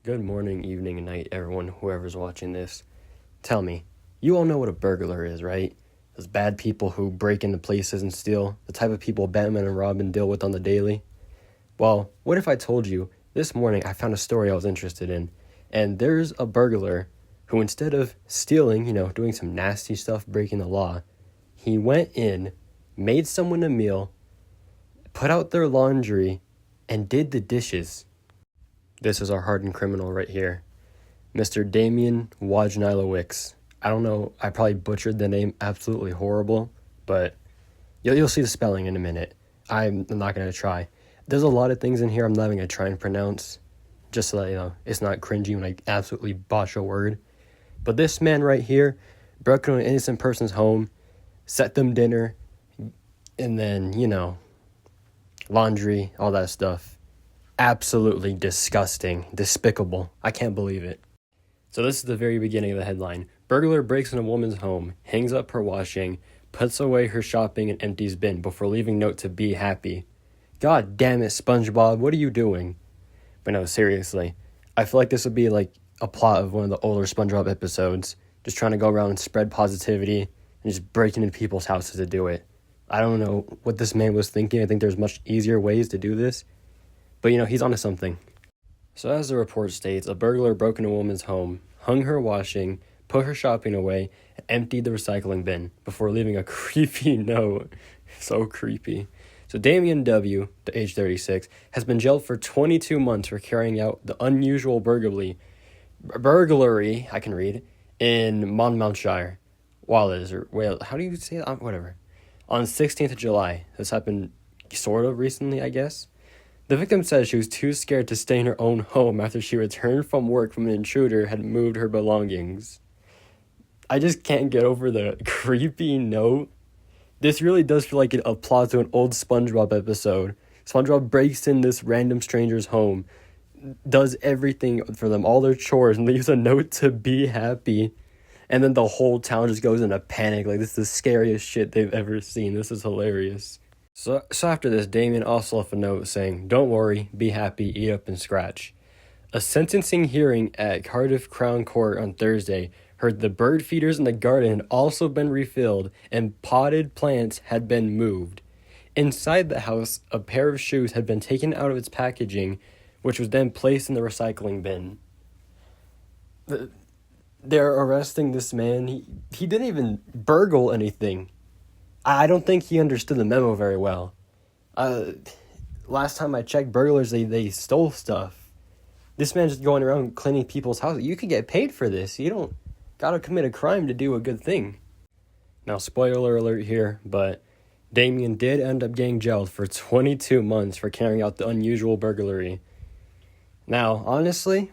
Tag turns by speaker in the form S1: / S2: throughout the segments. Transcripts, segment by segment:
S1: Good morning, evening, and night, everyone, whoever's watching this. Tell me, you all know what a burglar is, right? Those bad people who break into places and steal, the type of people Batman and Robin deal with on the daily. Well, what if I told you, this morning I found a story I was interested in, and there's a burglar who instead of stealing, doing some nasty stuff, breaking the law, he went in, made someone a meal, put out their laundry, and did the dishes. This is our hardened criminal right here, Mr. Damian Wojnilowicz. I don't know, I probably butchered the name absolutely horrible, but you'll see the spelling in a minute. I'm not going to try. There's a lot of things in here I'm not even going to try and pronounce, just so that, it's not cringy when I absolutely botch a word. But this man right here broke into an innocent person's home, set them dinner, and then, laundry, all that stuff. Absolutely disgusting, despicable. I can't believe it. So this is the very beginning of the headline. Burglar breaks in a woman's home, hangs up her washing, puts away her shopping and empties bin before leaving note to be happy. God damn it, SpongeBob, what are you doing? But no, seriously. I feel like this would be like a plot of one of the older SpongeBob episodes. Just trying to go around and spread positivity and just breaking into people's houses to do it. I don't know what this man was thinking. I think there's much easier ways to do this. But, he's onto something. So as the report states, a burglar broke into a woman's home, hung her washing, put her shopping away, and emptied the recycling bin before leaving a creepy note. So creepy. So Damian W., age 36, has been jailed for 22 months for carrying out the unusual burglary, I can read, in Monmouthshire. Wales, how do you say that? Whatever. On 16th of July. This happened sort of recently, I guess. The victim says she was too scared to stay in her own home after she returned from work from an intruder had moved her belongings. I just can't get over the creepy note. This really does feel like it applies to an old SpongeBob episode. SpongeBob breaks in this random stranger's home, does everything for them, all their chores, and leaves a note to be happy. And then the whole town just goes into panic. Like, this is the scariest shit they've ever seen. This is hilarious. So after this, Damien also left a note saying, "Don't worry, be happy, eat up and scratch." A sentencing hearing at Cardiff Crown Court on Thursday heard the bird feeders in the garden had also been refilled and potted plants had been moved. Inside the house, a pair of shoes had been taken out of its packaging, which was then placed in the recycling bin. They're arresting this man. He didn't even burgle anything. I don't think he understood the memo very well. Last time I checked, burglars, they stole stuff. This man's just going around cleaning people's houses. You could get paid for this. You don't gotta commit a crime to do a good thing. Now, spoiler alert here, but Damien did end up getting jailed for 22 months for carrying out the unusual burglary. Now, honestly,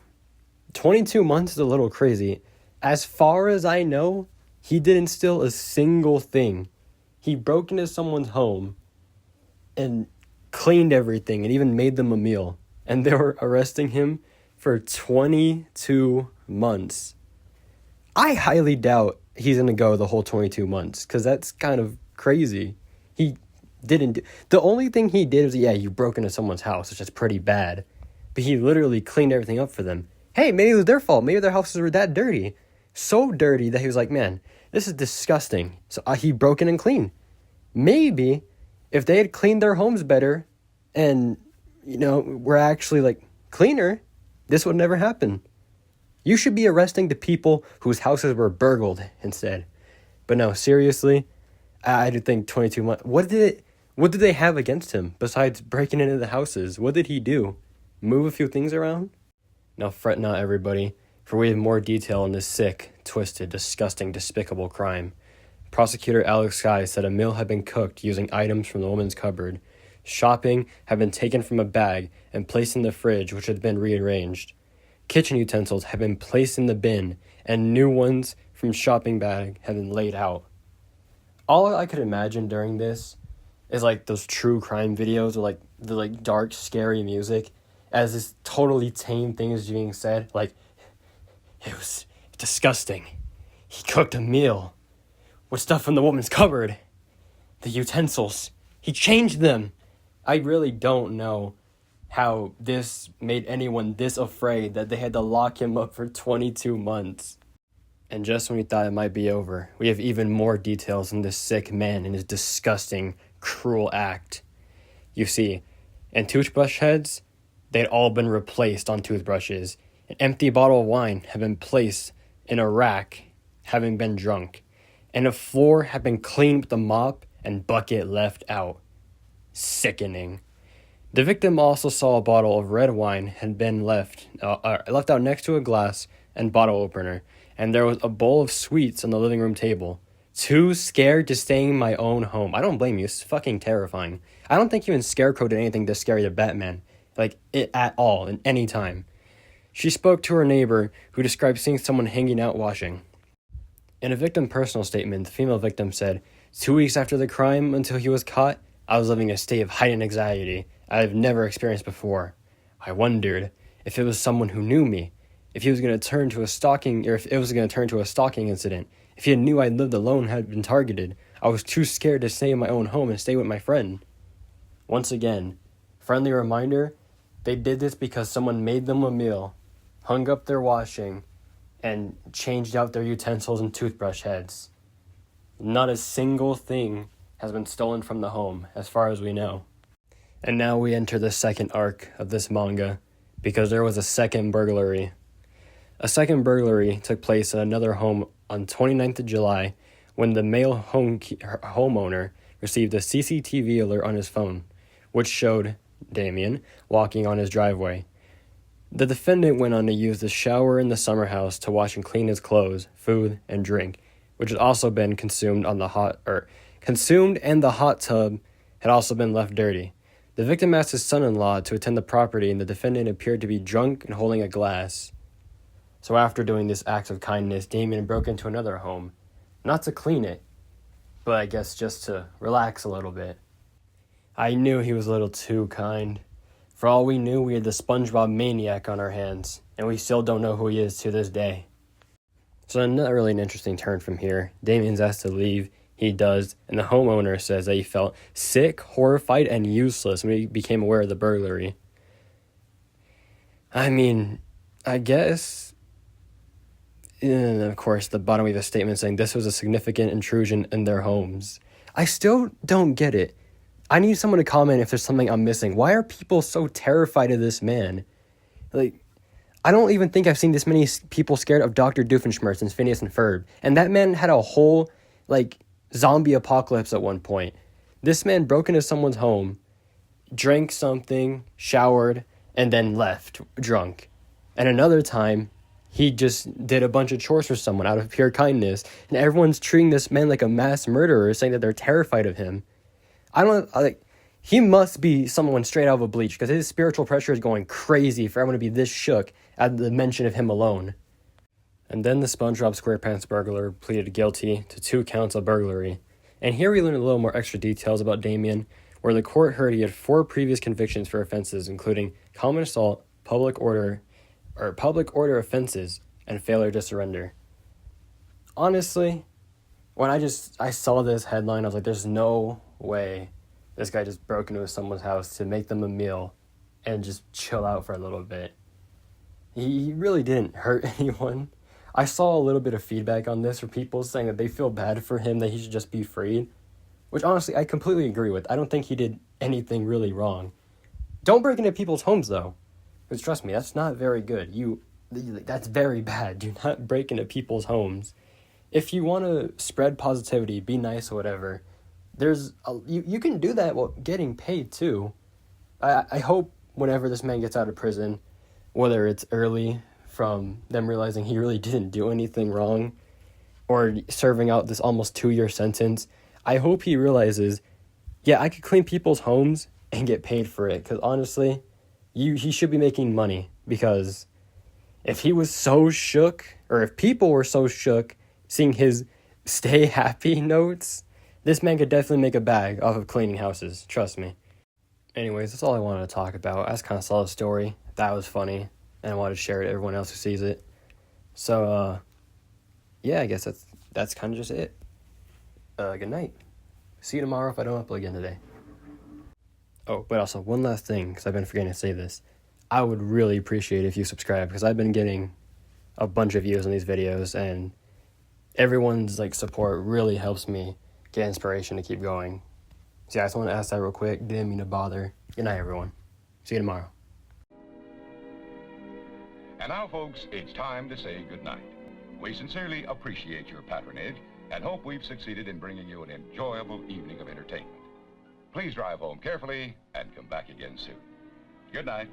S1: 22 months is a little crazy. As far as I know, he didn't steal a single thing. He broke into someone's home and cleaned everything and even made them a meal. And they were arresting him for 22 months. I highly doubt he's going to go the whole 22 months because that's kind of crazy. He didn't. The only thing he did was, you broke into someone's house, which is pretty bad. But he literally cleaned everything up for them. Hey, maybe it was their fault. Maybe their houses were that dirty. So dirty that he was like, man, this is disgusting. So he broke in and cleaned. Maybe if they had cleaned their homes better and, were actually cleaner, this would never happen. You should be arresting the people whose houses were burgled instead. But no, seriously, I do think 22 months. What did they have against him besides breaking into the houses? What did he do? Move a few things around? Now fret not, everybody, for we have more detail on this sick, twisted, disgusting, despicable crime. Prosecutor Alex Sky said a meal had been cooked using items from the woman's cupboard. Shopping had been taken from a bag and placed in the fridge, which had been rearranged. Kitchen utensils had been placed in the bin, and new ones from shopping bag had been laid out. All I could imagine during this is those true crime videos with the dark, scary music, as this totally tame thing is being said. It was disgusting. He cooked a meal with stuff from the woman's cupboard. The utensils. He changed them. I really don't know how this made anyone this afraid that they had to lock him up for 22 months. And just when we thought it might be over, we have even more details on this sick man and his disgusting, cruel act. You see, in toothbrush heads, they'd all been replaced on toothbrushes. An empty bottle of wine had been placed in a rack, having been drunk, and the floor had been cleaned with a mop and bucket left out. Sickening. The victim also saw a bottle of red wine had been left out next to a glass and bottle opener, and there was a bowl of sweets on the living room table. Too scared to stay in my own home. I don't blame you. It's fucking terrifying. I don't think even Scarecrow did anything this scary to Batman. At all, in any time. She spoke to her neighbor, who described seeing someone hanging out washing. In a victim personal statement, the female victim said, 2 weeks after the crime, until he was caught, I was living in a state of heightened anxiety I've never experienced before. I wondered if it was someone who knew me, if he was going to turn to a stalking, or if it was going to turn to a stalking incident. If he knew I lived alone, had been targeted, I was too scared to stay in my own home and stay with my friend. Once again, friendly reminder, they did this because someone made them a meal, hung up their washing, and changed out their utensils and toothbrush heads. Not a single thing has been stolen from the home, as far as we know. And now we enter the second arc of this manga, because there was a second burglary. A second burglary took place at another home on 29th of July when the male homeowner received a CCTV alert on his phone, which showed Damien walking on his driveway. The defendant went on to use the shower in the summer house to wash and clean his clothes, food, and drink, which had also been consumed and the hot tub had also been left dirty. The victim asked his son-in-law to attend the property, and the defendant appeared to be drunk and holding a glass. So after doing this act of kindness, Damien broke into another home, not to clean it, but I guess just to relax a little bit. I knew he was a little too kind. For all we knew, we had the SpongeBob maniac on our hands, and we still don't know who he is to this day. So not really an interesting turn from here. Damien's asked to leave. He does, and the homeowner says that he felt sick, horrified, and useless when he became aware of the burglary. I mean, I guess... And of course, the bottom of the statement saying this was a significant intrusion in their homes. I still don't get it. I need someone to comment if there's something I'm missing. Why are people so terrified of this man? I don't even think I've seen this many people scared of Dr. Doofenshmirtz and Phineas and Ferb. And that man had a whole, zombie apocalypse at one point. This man broke into someone's home, drank something, showered, and then left drunk. And another time, he just did a bunch of chores for someone out of pure kindness. And everyone's treating this man like a mass murderer, saying that they're terrified of him. He must be someone straight out of a Bleach, because his spiritual pressure is going crazy for everyone to be this shook at the mention of him alone. And then the SpongeBob SquarePants burglar pleaded guilty to 2 counts of burglary. And here we learn a little more extra details about Damien, where the court heard he had 4 previous convictions for offenses, including common assault, public order offenses, and failure to surrender. Honestly, when I saw this headline, I was like, there's no way this guy just broke into someone's house to make them a meal and just chill out for a little bit. He really didn't hurt anyone. I saw a little bit of feedback on this from people saying that they feel bad for him, that he should just be freed, which honestly I completely agree with. I don't think he did anything really wrong. Don't break into people's homes, though, because trust me, that's not very good. That's very bad. Do not break into people's homes. If you want to spread positivity, be nice or whatever, you can do that while getting paid too. I hope whenever this man gets out of prison, whether it's early from them realizing he really didn't do anything wrong, or serving out this almost 2-year sentence, I hope he realizes, yeah, I could clean people's homes and get paid for it. Because honestly, he should be making money. Because if he was so shook, or if people were so shook seeing his stay happy notes, this man could definitely make a bag off of cleaning houses. Trust me. Anyways, that's all I wanted to talk about. I just kind of saw the story. That was funny. And I wanted to share it to everyone else who sees it. So, yeah, I guess that's kind of just it. Good night. See you tomorrow if I don't upload again today. Oh, but also one last thing, because I've been forgetting to say this. I would really appreciate if you subscribe, because I've been getting a bunch of views on these videos, and everyone's like support really helps me get inspiration to keep going. So yeah, I just want to ask that real quick. Didn't mean to bother. Good night, everyone. See you tomorrow.
S2: And now, folks, it's time to say goodnight. We sincerely appreciate your patronage and hope we've succeeded in bringing you an enjoyable evening of entertainment. Please drive home carefully and come back again soon. Good night.